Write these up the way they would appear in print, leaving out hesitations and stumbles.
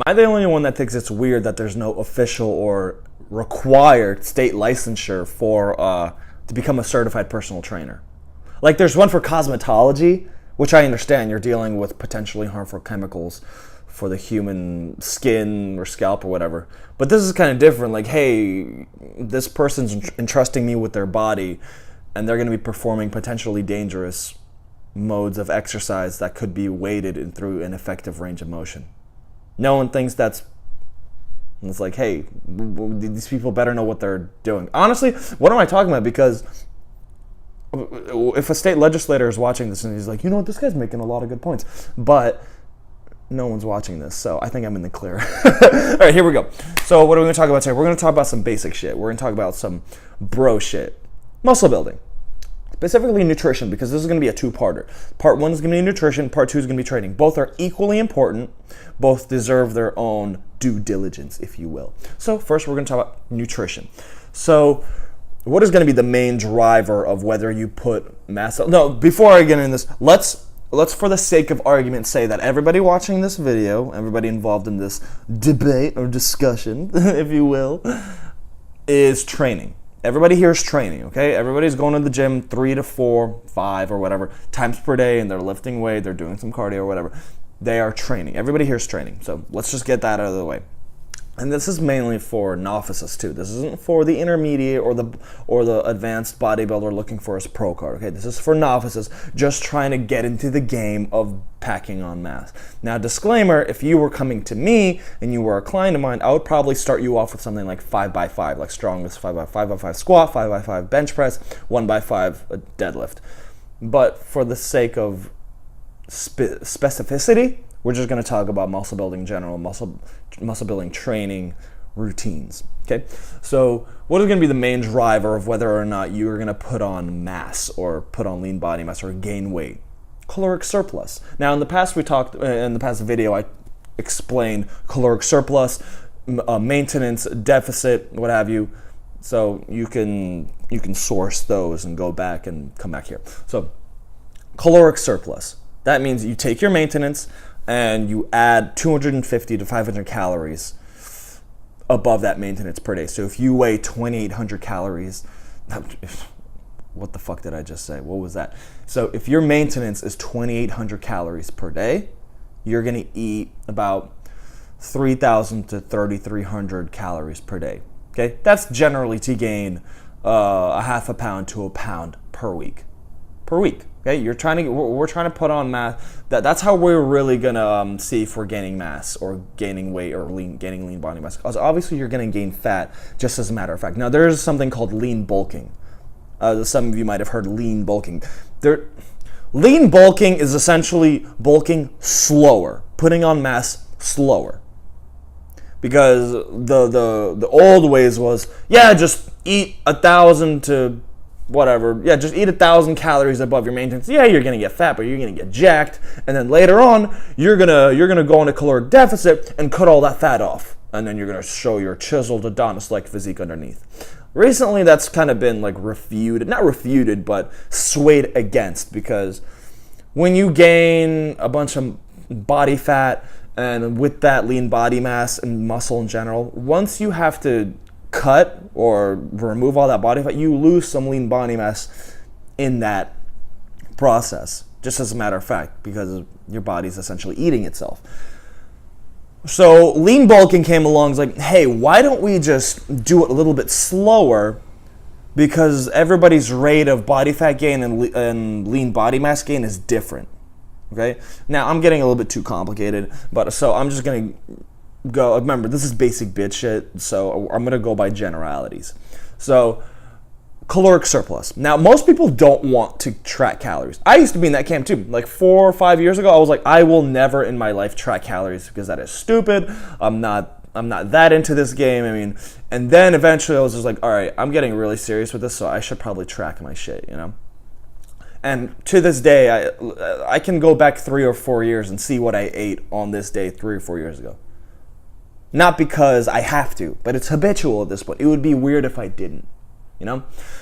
I'm the only one that thinks it's weird that there's no official or required state licensure for to become a certified personal trainer. Like there's one for cosmetology, which I understand you're dealing with potentially harmful chemicals for the human skin or scalp or whatever. But this is kind of different. Like, hey, this person's entrusting me with their body, and they're going to be performing potentially dangerous modes of exercise that could be weighted in through an effective range of motion. No one thinks that's... It's like, hey, these people better know what they're doing. Honestly, what am I talking about? Because if a state legislator is watching this and he's like, you know what, this guy's making a lot of good points, but no one's watching this, so I think I'm in the clear. All right, here we go. So what are we going to talk about today? We're going to talk about some basic shit. We're going to talk about some bro shit. Muscle building. Specifically nutrition, because this is going to be a two-parter. Part 1 is going to be nutrition. Part 2 is going to be training. Both are equally important. Both deserve their own due diligence, if you will. So first, we're going to talk about nutrition. So what is going to be the main driver of whether you put mass... No, before I get into this, let's for the sake of argument say that everybody watching this video, everybody involved in this debate or discussion, if you will, is training. Everybody here is training, okay? Everybody's going to the gym 3 to 4, 5 or whatever times per day, and they're lifting weight, they're doing some cardio or whatever. They are training. Everybody here is training. So let's just get that out of the way. And this is mainly for novices too. This isn't for the intermediate or the advanced bodybuilder looking for his pro card. Okay, this is for novices just trying to get into the game of packing on mass. Now, disclaimer: if you were coming to me and you were a client of mine, I would probably start you off with something like 5x5, like strongest 5x5 squat, 5x5 bench press, 1x5 deadlift. But for the sake of specificity, we're just going to talk about muscle building in general, muscle building training routines. Okay, so what is going to be the main driver of whether or not you are going to put on mass or put on lean body mass or gain weight? Caloric surplus. Now, in the past video, I explained caloric surplus, maintenance, deficit, what have you. So you can source those and go back and come back here. So caloric surplus. That means you take your maintenance and you add 250 to 500 calories above that maintenance per day. So if you weigh 2,800 calories, what the fuck did I just say? What was that? So if your maintenance is 2,800 calories per day, you're going to eat about 3,000 to 3,300 calories per day. Okay, that's generally to gain a half a pound to a pound per week. Okay, we're trying to put on mass. That's how we're really gonna see if we're gaining mass or gaining weight or gaining lean body mass. Because obviously you're gonna gain fat, just as a matter of fact. Now there is something called lean bulking. Some of you might have heard lean bulking. Lean bulking is essentially bulking slower, putting on mass slower. Because the old ways was, just eat 1,000 to whatever, just eat 1,000 calories above your maintenance. Yeah, you're gonna get fat, but you're gonna get jacked, and then later on you're gonna go into caloric deficit and cut all that fat off, and then you're gonna show your chiseled Adonis-like physique underneath. Recently, that's kind of been like not refuted, but swayed against, because when you gain a bunch of body fat and with that lean body mass and muscle in general, once you have to cut or remove all that body fat, you lose some lean body mass in that process, just as a matter of fact, because your body's essentially eating itself. So lean bulking came along, it's like, hey, why don't we just do it a little bit slower, because everybody's rate of body fat gain and lean body mass gain is different. Okay, now I'm getting a little bit too complicated, but so I'm just gonna go. Remember, this is basic bitch shit, so I'm gonna go by generalities. So caloric surplus. Now, most people don't want to track calories. I used to be in that camp too. Like 4 or 5 years ago, I was like, I will never in my life track calories because that is stupid. I'm not that into this game. I mean, and then eventually I was just like, all right, I'm getting really serious with this, so I should probably track my shit, you know? And to this day, I can go back 3 or 4 years and see what I ate on this day 3 or 4 years ago. Not because I have to, but it's habitual at this point. It would be weird if I didn't.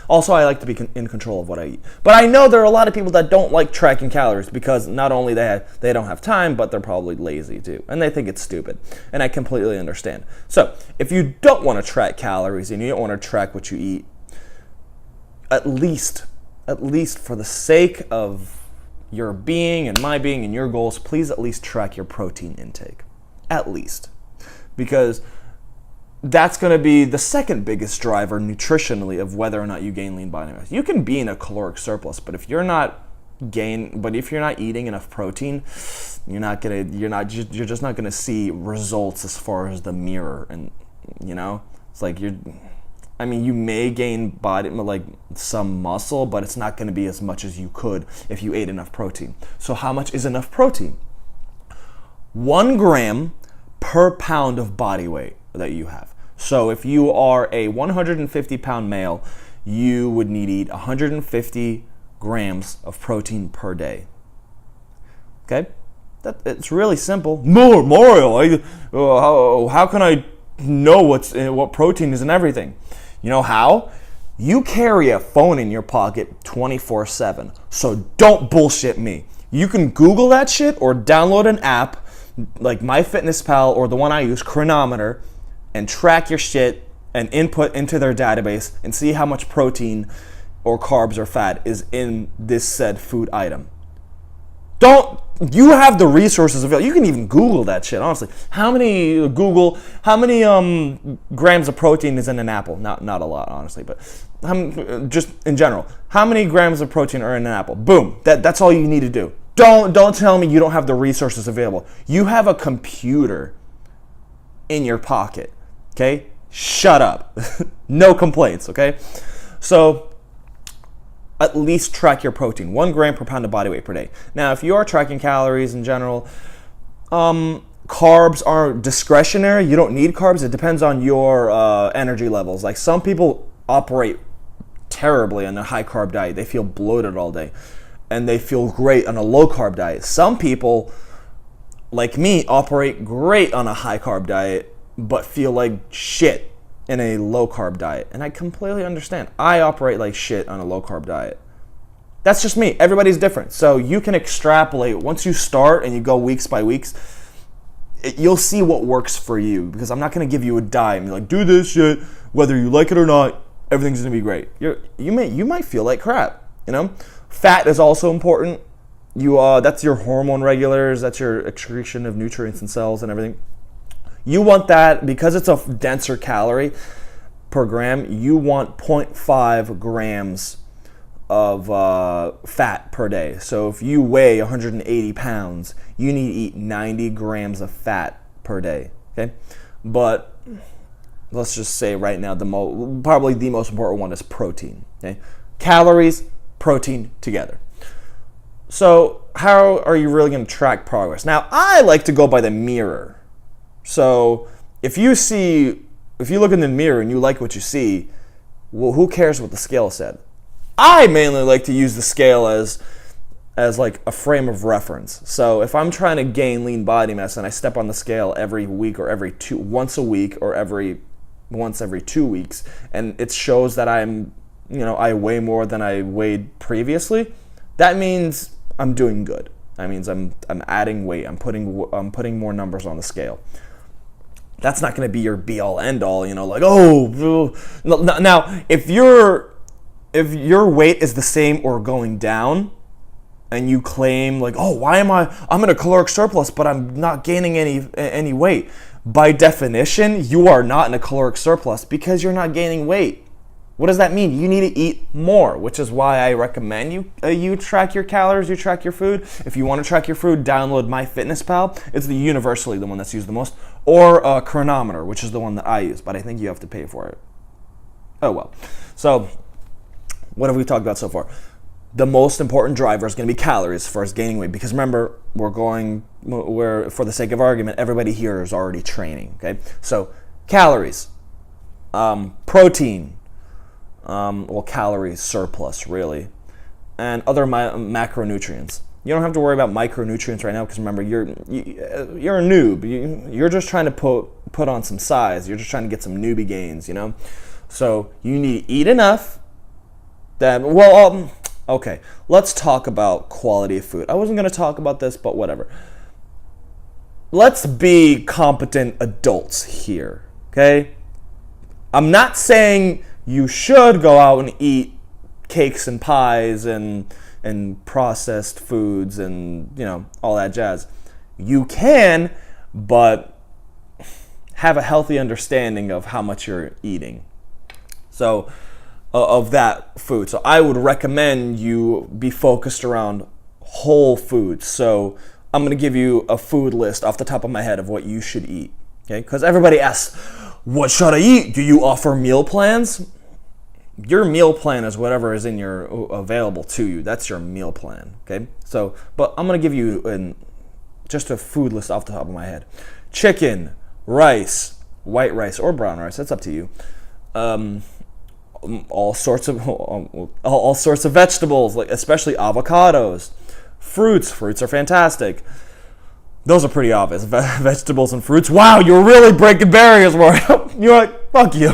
Also, I like to be in control of what I eat. But I know there are a lot of people that don't like tracking calories because not only they don't have time, but they're probably lazy too. And they think it's stupid. And I completely understand. So, if you don't want to track calories and you don't want to track what you eat, at least for the sake of your being and my being and your goals, please at least track your protein intake. At least. Because that's going to be the second biggest driver nutritionally of whether or not you gain lean body mass. You can be in a caloric surplus, but if you're not eating enough protein, you're just not going to see results as far as the mirror. And it's like you may gain body, like some muscle, but it's not going to be as much as you could if you ate enough protein. So how much is enough protein? 1 gram per pound of body weight that you have. So if you are a 150-pound male, you would need to eat 150 grams of protein per day. Okay? It's really simple. Mario, how can I know what protein is in everything? You know how? You carry a phone in your pocket 24/7. So don't bullshit me. You can Google that shit or download an app like MyFitnessPal or the one I use, Chronometer, and track your shit and input into their database and see how much protein or carbs or fat is in this said food item. You have the resources available. You can even Google that shit, honestly. How many grams of protein is in an apple? Not a lot, honestly, but just in general. How many grams of protein are in an apple? Boom. That's all you need to do. Don't tell me you don't have the resources available. You have a computer in your pocket. Okay? Shut up. No complaints, okay? So, at least track your protein. 1 gram per pound of body weight per day. Now, if you are tracking calories in general, carbs are discretionary. You don't need carbs. It depends on your energy levels. Like some people operate terribly on a high carb diet. They feel bloated all day. And they feel great on a low carb diet. Some people, like me, operate great on a high carb diet but feel like shit in a low carb diet. And I completely understand. I operate like shit on a low carb diet. That's just me. Everybody's different. So you can extrapolate. Once you start and you go weeks by weeks, you'll see what works for you. Because I'm not going to give you a diet and be like, do this shit, whether you like it or not, everything's going to be great. You might feel like crap, Fat is also important. That's your hormone regulators. That's your excretion of nutrients and cells and everything. You want that, because it's a denser calorie per gram, you want 0.5 grams of fat per day. So if you weigh 180 pounds, you need to eat 90 grams of fat per day. Okay? But let's just say right now, probably the most important one is protein. Okay? Calories, protein together. So how are you really going to track progress? Now, I like to go by the mirror. So if you look in the mirror and you like what you see, well, who cares what the scale said? I mainly like to use the scale as like a frame of reference. So if I'm trying to gain lean body mass and I step on the scale every week or once a week or once every 2 weeks, and it shows that I weigh more than I weighed previously, that means I'm doing good. That means I'm adding weight. I'm putting more numbers on the scale. That's not going to be your be-all, end-all, like, oh. Now, if your weight is the same or going down, and you claim, like, oh, I'm in a caloric surplus, but I'm not gaining any weight. By definition, you are not in a caloric surplus because you're not gaining weight. What does that mean? You need to eat more, which is why I recommend you track your calories, you track your food. If you want to track your food, download MyFitnessPal. It's universally the one that's used the most. Or Chronometer, which is the one that I use, but I think you have to pay for it. Oh well. So, what have we talked about so far? The most important driver is going to be calories as far as gaining weight. Because remember, we're for the sake of argument, everybody here is already training. Okay, so calories, protein. Calories surplus, really, and other macronutrients. You don't have to worry about micronutrients right now because remember, you're a noob. You're just trying to put on some size. You're just trying to get some newbie gains, So you need to eat enough. Okay, let's talk about quality of food. I wasn't going to talk about this, but whatever. Let's be competent adults here, okay? I'm not saying you should go out and eat cakes and pies and processed foods and, all that jazz. You can, but have a healthy understanding of how much you're eating. So, of that food. So I would recommend you be focused around whole foods. So I'm going to give you a food list off the top of my head of what you should eat. Okay? Because everybody asks, what should I eat? Do you offer meal plans? Your meal plan is whatever is available to you. That's your meal plan. Okay? So, but I'm going to give you just a food list off the top of my head. Chicken, rice, white rice or brown rice. That's up to you. All sorts of vegetables, like especially avocados, fruits are fantastic. Those are pretty obvious. Vegetables and fruits. Wow, you're really breaking barriers, Mario. You're like, fuck you.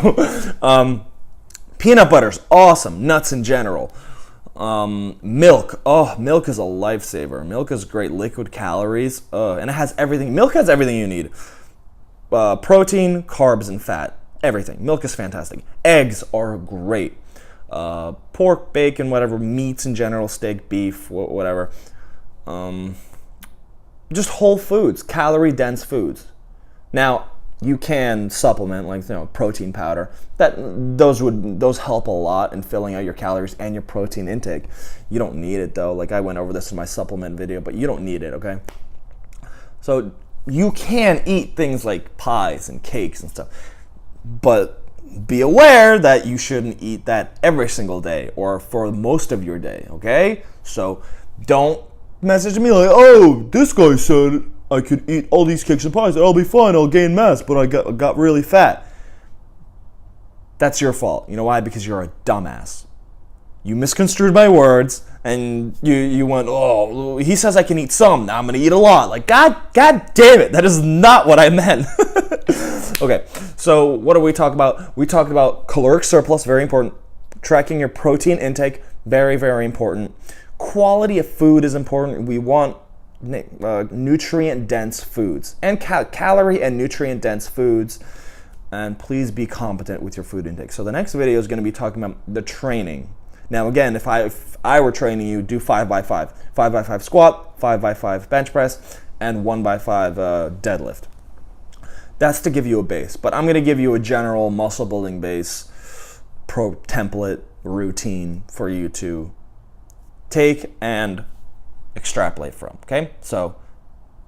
Peanut butter's awesome. Nuts in general. Milk. Oh, milk is a lifesaver. Milk is great. Liquid calories. And it has everything. Milk has everything you need. Protein, carbs, and fat. Everything. Milk is fantastic. Eggs are great. Pork, bacon, whatever, meats in general, steak, beef, whatever. Just whole foods, calorie-dense foods. Now, you can supplement, like, protein powder. Those help a lot in filling out your calories and your protein intake. You don't need it, though. Like, I went over this in my supplement video, but you don't need it, okay? So, you can eat things like pies and cakes and stuff. But be aware that you shouldn't eat that every single day or for most of your day, okay? So don't message me like, oh, this guy said I could eat all these cakes and pies and I'll be fine, I'll gain mass, but I got really fat. That's your fault. You know why? Because you're a dumbass. You misconstrued my words and you went, oh, he says I can eat some, now I'm going to eat a lot. Like, God damn it, that is not what I meant. Okay, so what do we talk about? We talked about caloric surplus, very important. Tracking your protein intake, very, very important. Quality of food is important. We want nutrient-dense foods and calorie and nutrient-dense foods. And please be competent with your food intake. So the next video is going to be talking about the training. Now, again, if I were training you, do 5x5. 5x5 squat, 5x5 bench press, and 1x5 deadlift. That's to give you a base, but I'm going to give you a general muscle building base template routine for you to take and extrapolate from, okay? So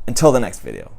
until the next video.